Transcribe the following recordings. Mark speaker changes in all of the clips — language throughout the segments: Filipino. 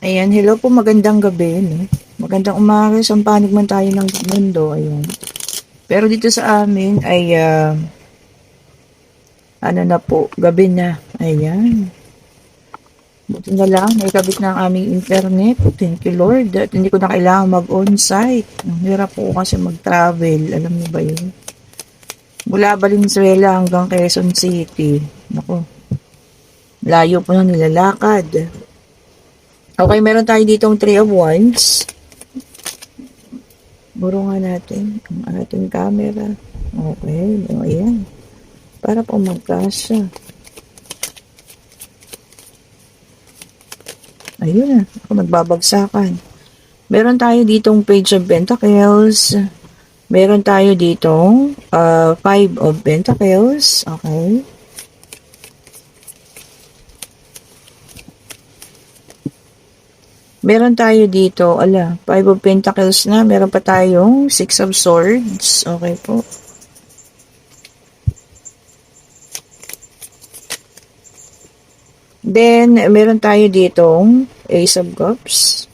Speaker 1: Ayan, hello po, magandang gabi. No? Magandang umaga, sampanig man tayo ng mundo. Ayan. Pero dito sa amin ay, ano na po, gabi na. Ayan. Buti na lang, may kabit na ang aming internet. Thank you Lord. At hindi ko na kailangan mag-on-site. Ang hirap po kasi mag-travel. Alam niyo ba yun? Mula Valenzuela hanggang Quezon City. Naku, layo po na nilalakad. Okay, meron tayo ditong 3 of Wands. Buro nga natin ang ating camera. Okay, ayan. Para po magkasya. Ayun na, ako nagbabagsakan. Meron tayo ditong Page of Pentacles. Meron tayo ditong 5 of Pentacles. Okay. Meron tayo dito, 5 of Pentacles na. Meron pa tayong 6 of Swords. Okay po. Then, meron tayo ditong Ace of Cups.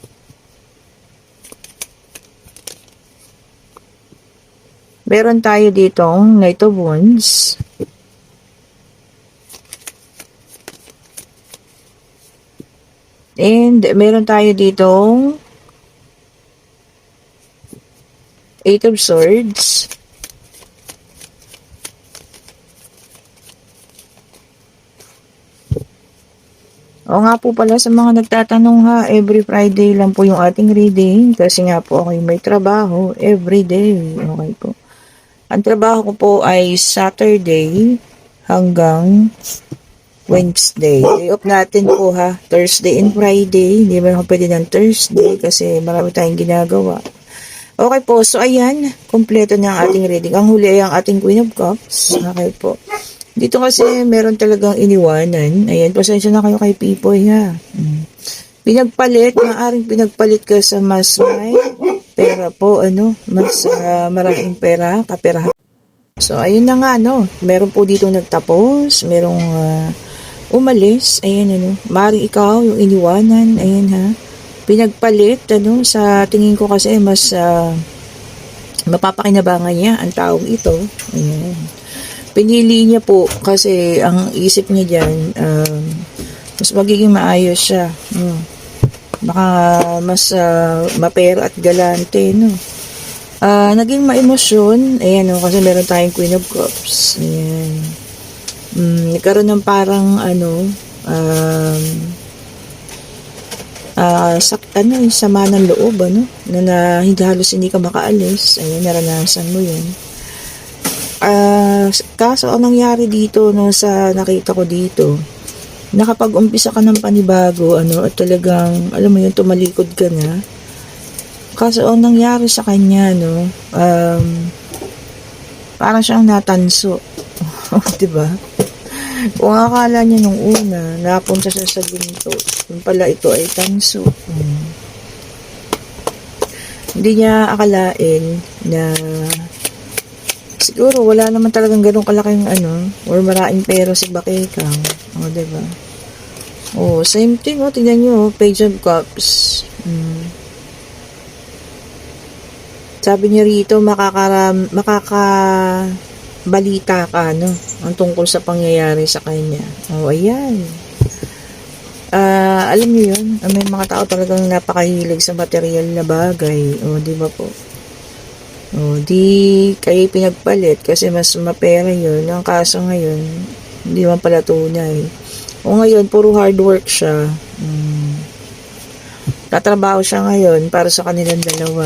Speaker 1: Meron tayo ditong Knight of Wands. And meron tayo ditong 8 of Swords. O nga po pala sa mga nagtatanong ha, every Friday lang po yung ating reading kasi nga po ako may trabaho every day. Okay po. Ang trabaho ko po ay Saturday hanggang Wednesday. Day off natin po ha. Thursday and Friday. Hindi ba ako pwede ng Thursday kasi marami tayong ginagawa. Okay po. So ayan. Kompleto na ang ating reading. Ang huli ay ang ating Queen of Cups. Okay po. Dito kasi meron talagang iniwanan. Ayan. Pasensya na kayo kay Pipoy ha. Pinagpalit. Maaring pinagpalit ka sa mas may pera po. Mas maraming pera. Kapera. So ayun na nga meron po dito nagtapos. Merong umalis, ayan mari ikaw yung iniwanan, ayan ha, pinagpalit, sa tingin ko kasi mas mapapakinabangan niya ang taong ito, ayan, pinili niya po kasi ang isip niya dyan, mas magiging maayos siya, baka mas mapera at galante, naging maemosyon, ayan kasi meron tayong Queen of Cups, ayan, nagkaroon ng parang sama ng loob na hindi halos hindi ka makaalis. Ayun, naranasan mo yun. Kaso ang nangyari dito sa nakita ko dito, nakapag-umpisa ka ng panibago at talagang alam mo yun, tumalikod ka na. Kaso ang nangyari sa kanya parang siyang natanso. Diba? Kung akala niya nung una, napunta siya sa ginto, yung pala ito ay tanso. Hindi niya akalain na siguro wala naman talagang ganun kalaking or maraming pera si Bakekang. Diba? Same thing, tingnan nyo, Page of Cups. Sabi niya rito, balita ka, ang tungkol sa pangyayari sa kanya. Ayan. Alam niyo yun, may mga tao talagang napakahilig sa material na bagay. Di ba po? Di kayo pinagpalit kasi mas mapera yun. Ang kaso ngayon, hindi man pala tunay. Ngayon, puro hard work siya. Tatrabaho siya ngayon para sa kanilang dalawa.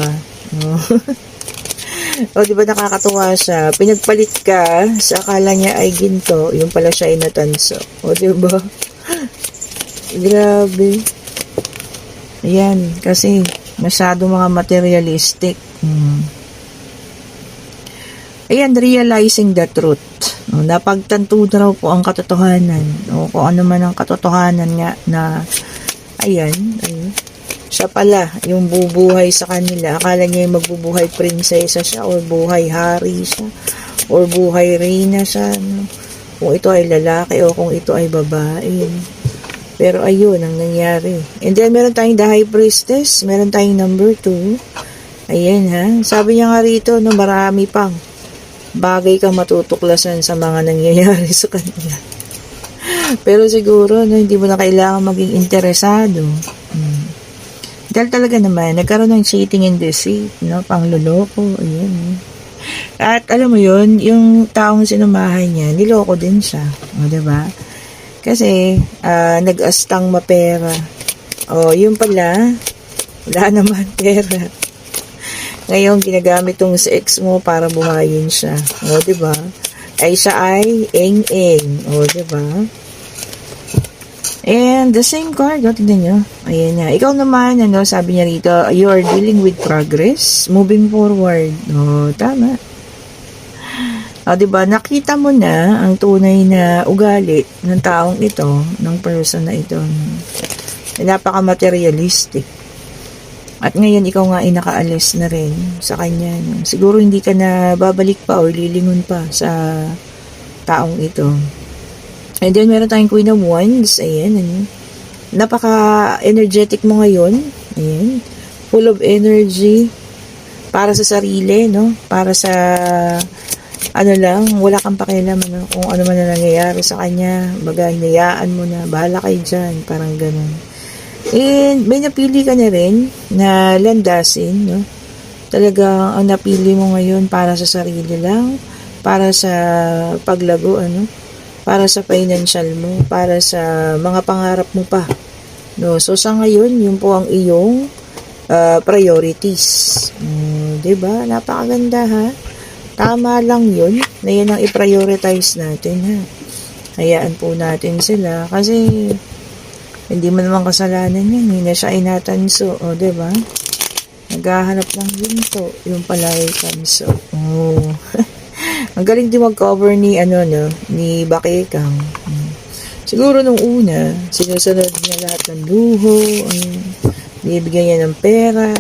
Speaker 1: Di ba nakakatuwa siya? Pinagpalit ka, sa akala niya ay ginto, yung pala siya ay natanso. Di ba? Grabe. Ayan, kasi masyado mga materialistic. Ayan, realizing the truth. Napagtanto na raw po ang katotohanan. Kung ano man ang katotohanan nga na, ayan. Siya pala, yung bubuhay sa kanila. Akala niya yung magbubuhay prinsesa siya or buhay hari siya or buhay reyna siya. kung ito ay lalaki o kung ito ay babae. Pero ayun ang nangyari. And then meron tayong the High Priestess, meron tayong number 2. Ayan ha. Sabi niya nga rito, no, marami pang bagay kang matutuklasan sa mga nangyayari sa kanila. Pero siguro, no, hindi mo na kailangan maging interesado. Dahil talaga naman, nagkaroon ng cheating and deceit, no, pangloloko, ayan. At alam mo yun, yung taong sinumahan niya, niloko din siya. O, diba? Kasi, nag-astang mapera. O, yun pala, wala naman pera. Ngayon, ginagamit tong ex mo para buhayin siya. O, diba? Ay, siya ay eng-eng. O, diba? And the same card, tignan nyo. Ayan nga. Ikaw naman, ano, sabi niya rito, you are dealing with progress, moving forward. O, tama. O, diba, nakita mo na ang tunay na ugali ng taong ito, ng person na ito. Napaka-materialistic. At ngayon, ikaw nga ay nakaalis na rin sa kanya. No? Siguro hindi ka na babalik pa o lilingon pa sa taong ito. And then, meron tayong Queen of Wands. Ayan, ano. Napaka-energetic mo ngayon. Ayan. Full of energy. Para sa sarili, no? Para sa, ano lang, wala kang pakialam, ano? Kung ano man na nangyayari sa kanya. Baga, hinayaan mo na. Bahala kayo dyan. Parang ganun. And, may napili ka na rin na landasin, no? Talaga, ang napili mo ngayon para sa sarili lang. Para sa paglago, ano? Para sa financial mo, para sa mga pangarap mo pa. No, so sa ngayon, yun po ang iyong priorities. 'Di ba? Napakaganda ha. Tama lang 'yun. Na 'yan ang i-prioritize natin ha. Hayaan po natin sila kasi hindi mo naman kasalanan 'yan. Hindi na siya inatanso, 'di ba? Naghahanap ng ginto, yung pala ay tanso. Oh. Ang galing din mag-cover ni, ni Bakekang. Siguro nung una, sinusunod niya lahat ng luho, nibigyan niya ng pera.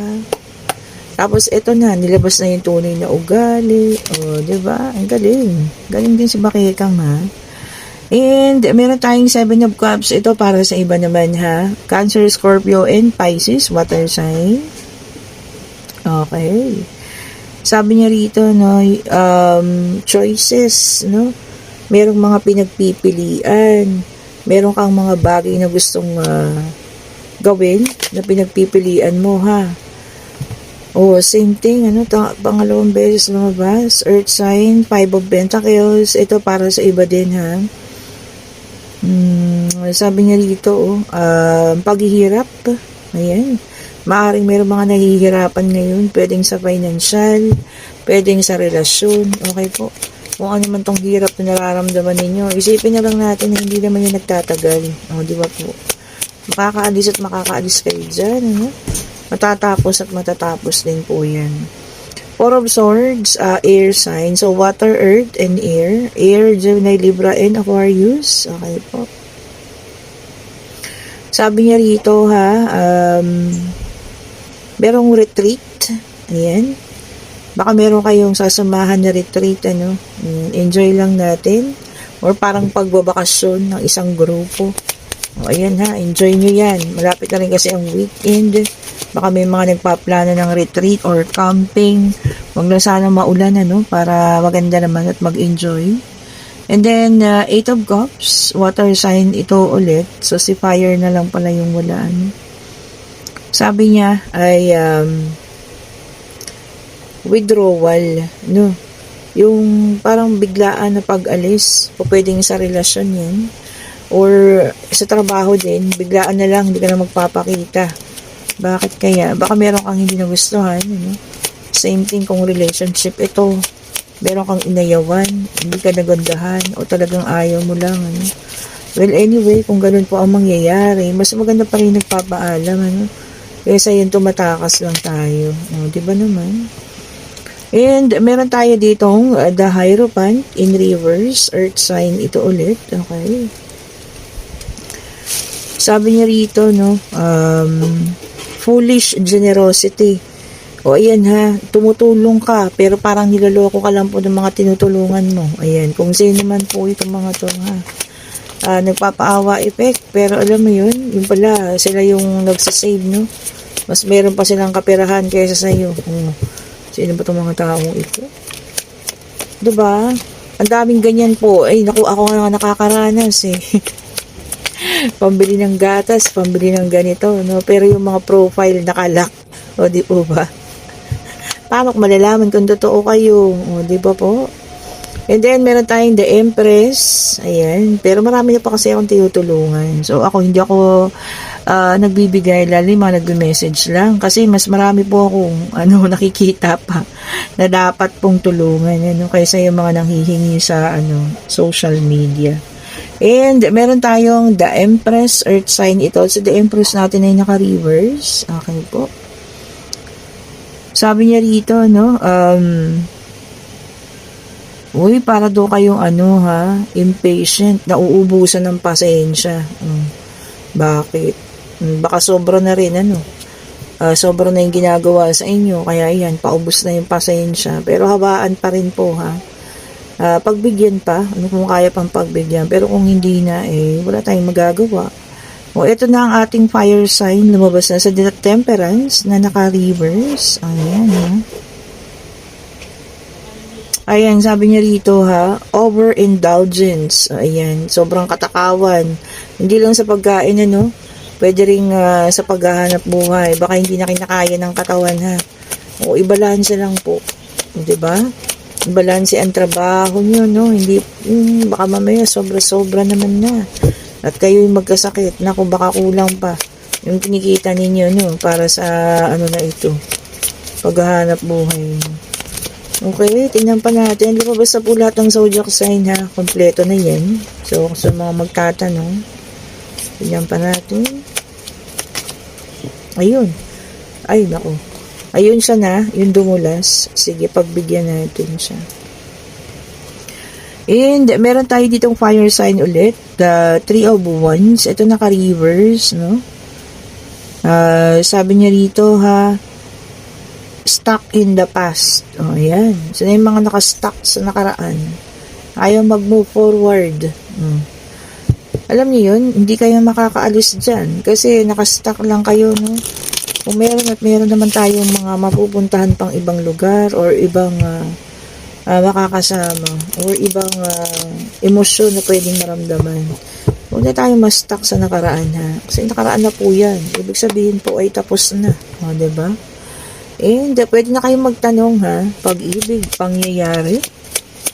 Speaker 1: Tapos, eto na, nilabas na yung tunay na ugali. O, diba? Ang galing. Galing din si Bakekang, ha? And, meron tayong 7 of Cups. Ito para sa iba naman, ha? Cancer, Scorpio, and Pisces, water sign. Okay. Sabi niya rito, no, choices, no? Merong mga pinagpipilian. Meron kang mga bagay na gustong gawin na pinagpipilian mo, ha? Oh, same thing, ano, pangalawang beses lumabas. Earth sign, 5 of Pentacles. Ito para sa iba din, ha? Sabi niya rito, paghihirap. Ayan. Maaring mayroong mga nahihirapan ngayon, pwedeng sa financial, pwedeng sa relasyon, okay po. Kung ano man tong hirap na nararamdaman ninyo, isipin na lang natin na hindi naman yung nagtatagal. O, di ba po? Makakaalis at makakaalis kayo dyan, ano? Matatapos at matatapos din po yan. Four of Swords, air sign. So, water, earth, and air. Air, Gemini, Libra, and Aquarius. Okay po. Sabi niya rito, ha, merong retreat. Ayan. Baka meron kayong sasamahan na retreat, ano. Enjoy lang natin. Or parang pagbabakasyon ng isang grupo. O, ayan ha, enjoy nyo yan. Malapit na rin kasi ang weekend. Baka may mga nagpaplano ng retreat or camping. Huwag lang sana maulan, ano, para maganda naman at mag-enjoy. And then, 8 of Cups, water sign ito ulit. So, si fire na lang pala yung wala, ano. Sabi niya ay withdrawal, no? Yung parang biglaan na pag-alis, o pwedeng sa relasyon yan, or sa trabaho din, biglaan na lang, hindi ka na magpapakita. Bakit kaya? Baka meron kang hindi nagustuhan, ano? Same thing kung relationship ito. Meron kang inayawan, hindi ka nagandahan, o talagang ayaw mo lang, ano? Well, anyway, kung ganun po ang mangyayari, mas maganda pa rin nagpapaalam, ano? Kaysa yun tumatakas lang tayo. O, diba naman? And, meron tayo ditong the Hierophant in reverse, earth sign, ito ulit. Okay. Sabi niya rito, no, foolish generosity. O ayan ha, tumutulong ka, pero parang niloloko ka lang po ng mga tinutulungan mo. Ayan, kung sino man po itong mga to ha. Nagpapaawa effect, pero alam mo yun, yung pala, sila yung nagsasave, no? Mas meron pa silang kaperahan kaysa sa'yo. Sino ba itong mga taong ito? Diba? Ang daming ganyan po. Ay, naku, ako nga nakakaranas eh. Pambili ng gatas, pambili ng ganito, no? Pero yung mga profile nakalak. O, di po ba? Paano kung malalaman kung totoo kayo? O, di ba po? And then, meron tayong The Empress. Ayan. Pero marami na pa kasi akong tinutulungan. So, ako, hindi ako nagbibigay. Lalo yung mga nagbe-message lang. Kasi mas marami po akong nakikita pa na dapat pong tulungan. Kaysa yung mga nanghihingi sa social media. And, meron tayong The Empress Earth Sign. Ito. So, The Empress natin ay naka-reverse. Okay po. Sabi niya rito, no? Uy, para daw kayong impatient, nauubusan ng pasensya. Bakit? Baka sobra na rin, sobra na yung ginagawa sa inyo, kaya yan, paubos na yung pasensya. Pero habaan pa rin po, ha. Pagbigyan pa, kung kaya pang pagbigyan. Pero kung hindi na, wala tayong magagawa. O, ito na ang ating fire sign, lumabas na sa Temperance na naka-reverse. Ayan, ha. Ayan, sabi niya rito ha, overindulgence. Ayan, sobrang katakawan. Hindi lang sa pagkain pwede rin sa paghahanap buhay. Baka hindi na kinakaya ng katawan ha. O, ibalanse lang po. Diba? Ibalanse ang trabaho niyo, no? Hindi, baka mamaya sobra-sobra naman na. At kayo yung magkasakit. Naku, baka kulang pa. Yung kinikita ninyo, no? Para sa, na ito. Paghahanap buhay. Okay, tingnan pa natin. Lumabas na po lahat ng zodiac sign ha. Kompleto na yan. So, sa mga magtatanong, tingnan pa natin. Ayun. Ay, naku. Ayun siya na, yung dumulas. Sige, pagbigyan natin siya. And, meron tayo ditong fire sign ulit. The Three of Wands. Ito naka-reverse, no? Sabi niya rito ha, stuck in the past. O, ayan. So, yung mga nakastuck sa nakaraan. Ayaw mag-move forward. Alam niyo yun, hindi kayo makakaalis dyan. Kasi nakastuck lang kayo, no? Kung meron at meron naman tayong mga mapupuntahan pang ibang lugar or ibang makakasama or ibang emosyon na pwedeng maramdaman. Huwag na tayo ma-stuck sa nakaraan, ha? Kasi nakaraan na po yan. Ibig sabihin po ay tapos na. O, diba? And pwede na kayong magtanong ha, pag-ibig, pangyayari.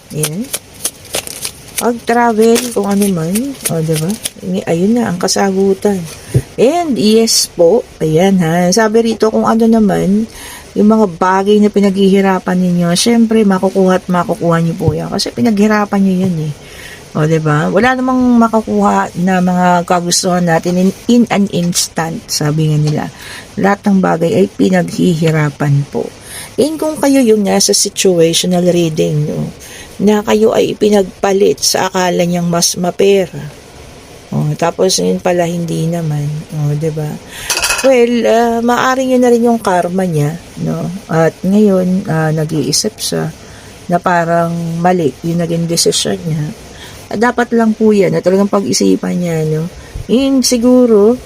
Speaker 1: Yan. Pag-travel, kung ano man. O, diba? Ayun na, ang kasagutan. And yes po, ayan ha. Sabi rito kung ano naman, yung mga bagay na pinaghihirapan ninyo, syempre makukuha at makukuha nyo po yan. Kasi pinaghirapan nyo yun eh. O, diba? Wala namang makakuha na mga kagustuhan natin in an instant, sabi nga nila. Lahat ng bagay ay pinaghihirapan po. And kung kayo yung nasa situational reading, na kayo ay ipinagpalit sa akala niyang mas mapera. O, tapos yun pala hindi naman. O, diba? Well, maaari nyo na rin yung karma niya, no? At ngayon, nag-iisip siya na parang mali yung naging desisyon niya. Dapat lang po yan na talagang pag-isipan niya, no? And siguro,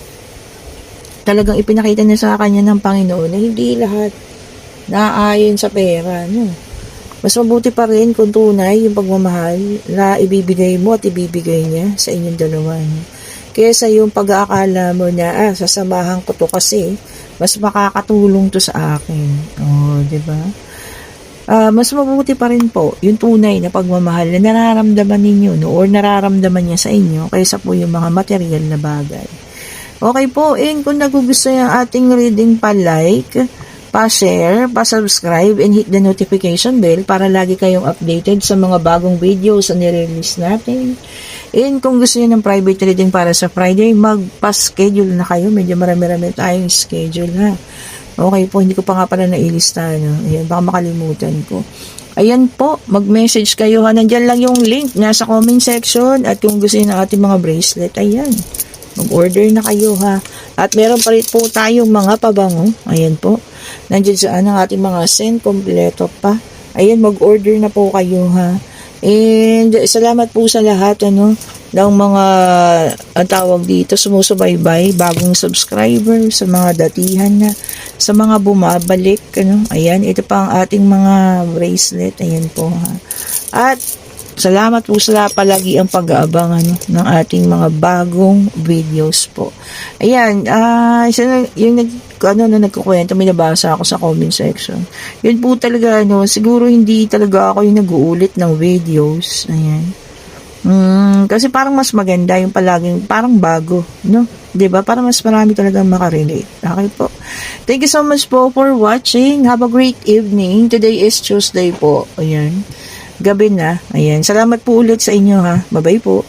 Speaker 1: talagang ipinakita niya sa kanya ng Panginoon na hindi lahat naaayon sa pera, no? Mas mabuti pa rin kung tunay yung pagmamahal na ibibigay mo at ibibigay niya sa inyong dalawa, no? Kesa yung pag-aakala mo na, sasamahan ko to kasi mas makakatulong to sa akin. Oh, diba? Mas mabuti pa rin po yung tunay na pagmamahal na nararamdaman ninyo, no? Or nararamdaman niya sa inyo kaysa po yung mga material na bagay. Okay po, and kung nagugustuhan yung ating reading, pa-like, pa-share, pa-subscribe, and hit the notification bell para lagi kayong updated sa mga bagong videos na nire-release natin. And kung gusto niyo ng private reading para sa Friday, magpa-schedule na kayo. Medyo marami-rami tayong schedule, ha? Okay po, hindi ko pa nga pala nailista, no? Ayan, baka makalimutan ko. Ayan po, mag-message kayo ha. Nandyan lang yung link nasa comment section. At kung gusto niyo ng ating mga bracelet, ayan. Mag-order na kayo ha. At meron pa rin po tayong mga pabango. Ayan po. Nandiyan saan ang ating mga send kompleto pa. Ayan, mag-order na po kayo ha. And salamat po sa lahat ng mga ang tawag dito sumusubaybay, bagong subscriber, sa mga datihan na, sa mga bumabalik Ayan, ito pa ang ating mga bracelet. Ayan po ha. At salamat po sa palagi ang pag-aabang ng ating mga bagong videos po. Ayan, yung nagkukwento, may nabasa ako sa comment section. Yun po talaga, siguro hindi talaga ako yung nag-uulit ng videos. Ayan. Kasi parang mas maganda yung palaging parang bago, no? 'Di ba? Para mas marami talagang makarelate. Okay po. Thank you so much po for watching. Have a great evening. Today is Tuesday po. Ayan. Gabi na. Ayan. Salamat po ulit sa inyo ha. Bye-bye po.